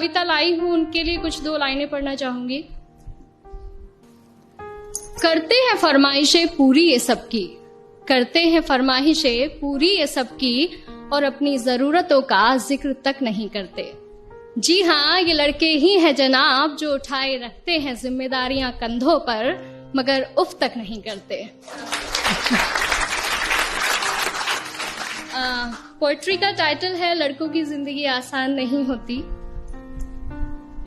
कविता लाई हूं, उनके लिए कुछ 2 लाइनें पढ़ना चाहूंगी। करते हैं फरमाइशें पूरी ये सबकी, करते हैं फरमाइशें पूरी ये सबकी, और अपनी जरूरतों का जिक्र तक नहीं करते। जी हाँ, ये लड़के ही हैं जनाब जो उठाए रखते हैं जिम्मेदारियां कंधों पर, मगर उफ तक नहीं करते। पोएट्री का टाइटल है लड़कों की जिंदगी आसान नहीं होती।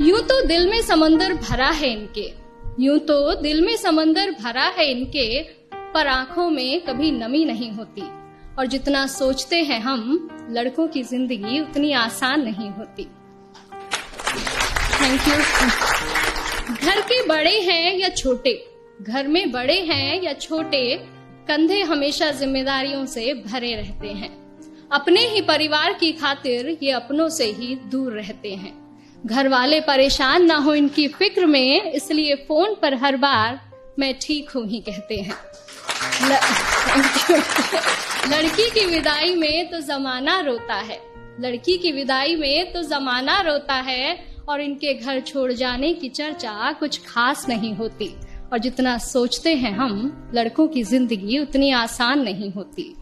यूं तो दिल में समंदर भरा है इनके, यूं तो दिल में समंदर भरा है इनके, पर आंखों में कभी नमी नहीं होती। और जितना सोचते हैं हम, लड़कों की जिंदगी उतनी आसान नहीं होती। Thank you. घर के बड़े हैं या छोटे, घर में बड़े हैं या छोटे, कंधे हमेशा जिम्मेदारियों से भरे रहते हैं। अपने ही परिवार की खातिर ये अपनों से ही दूर रहते हैं। घर वाले परेशान ना हो इनकी फिक्र में, इसलिए फोन पर हर बार मैं ठीक हूं ही कहते हैं। लड़की की विदाई में तो जमाना रोता है, लड़की की विदाई में तो जमाना रोता है, और इनके घर छोड़ जाने की चर्चा कुछ खास नहीं होती। और जितना सोचते हैं हम, लड़कों की जिंदगी उतनी आसान नहीं होती।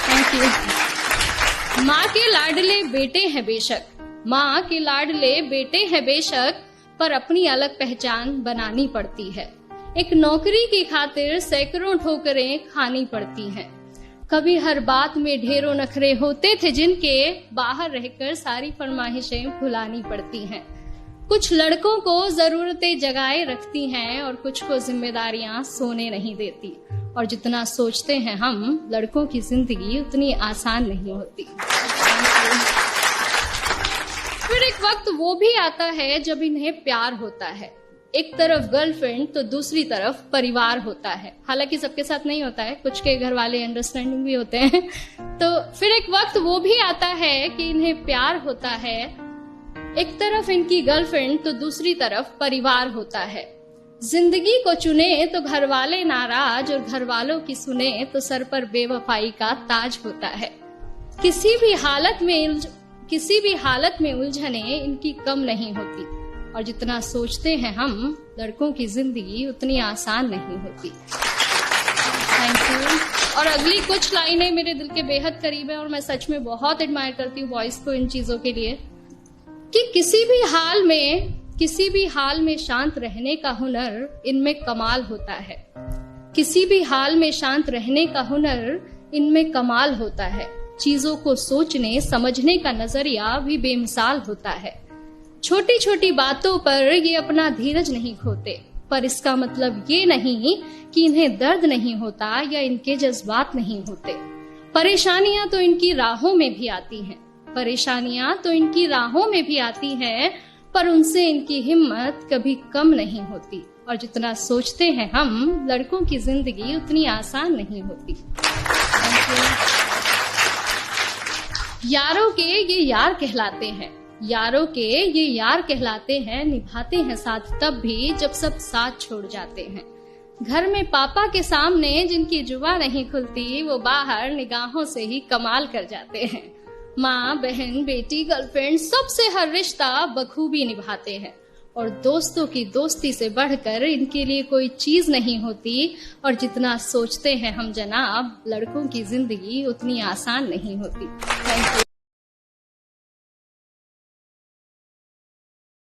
Thank you. माँ के लाडले बेटे हैं बेशक, माँ के लाडले बेटे हैं बेशक, पर अपनी अलग पहचान बनानी पड़ती है। एक नौकरी की खातिर सैकड़ों ठोकरें खानी पड़ती हैं। कभी हर बात में ढेरों नखरे होते थे जिनके, बाहर रहकर सारी फरमाइशें भुलानी पड़ती हैं। कुछ लड़कों को जरूरतें जगाए रखती हैं, और कुछ को जिम्मेदारियां सोने नहीं देती। और जितना सोचते हैं हम, लड़कों की जिंदगी उतनी आसान नहीं होती। फिर एक वक्त वो भी आता है जब इन्हें प्यार होता है। एक तरफ गर्लफ्रेंड तो दूसरी तरफ परिवार होता है। हालांकि सबके साथ नहीं होता है, कुछ के घर वाले अंडरस्टैंडिंग भी होते हैं। तो फिर एक वक्त वो भी आता है कि इन्हें प्यार होता है। एक तरफ इनकी गर्लफ्रेंड तो दूसरी तरफ परिवार होता है। जिंदगी को चुने तो घर वाले नाराज, और घर वालों की सुने तो सर पर बेवफाई का ताज होता है। किसी भी हालत में उलझने इनकी कम नहीं होती। और जितना सोचते हैं हम, लड़कों की जिंदगी उतनी आसान नहीं होती। Thank you. और अगली कुछ लाइनें मेरे दिल के बेहद करीब है, और मैं सच में बहुत एडमायर करती हूँ वॉइस को इन चीजों के लिए, कि किसी भी हाल में शांत रहने का हुनर इनमें कमाल होता है। किसी भी हाल में शांत रहने का हुनर इनमें कमाल होता है। चीजों को सोचने समझने का नजरिया भी बेमिसाल होता है। छोटी छोटी बातों पर ये अपना धीरज नहीं खोते, पर इसका मतलब ये नहीं कि इन्हें दर्द नहीं होता या इनके जज्बात नहीं होते। परेशानियां तो इनकी राहों में भी आती हैं, परेशानियां तो इनकी राहों में भी आती हैं, पर उनसे इनकी हिम्मत कभी कम नहीं होती। और जितना सोचते हैं हम, लड़कों की जिंदगी उतनी आसान नहीं होती। यारों के ये यार कहलाते हैं, यारों के ये यार कहलाते हैं, निभाते हैं साथ तब भी जब सब साथ छोड़ जाते हैं। घर में पापा के सामने जिनकी जुबान नहीं खुलती, वो बाहर निगाहों से ही कमाल कर जाते हैं। माँ, बहन, बेटी, गर्लफ्रेंड, सबसे हर रिश्ता बखूबी निभाते हैं। और दोस्तों की दोस्ती से बढ़कर इनके लिए कोई चीज नहीं होती। और जितना सोचते हैं हम जनाब, लड़कों की जिंदगी उतनी आसान नहीं होती। Thank you.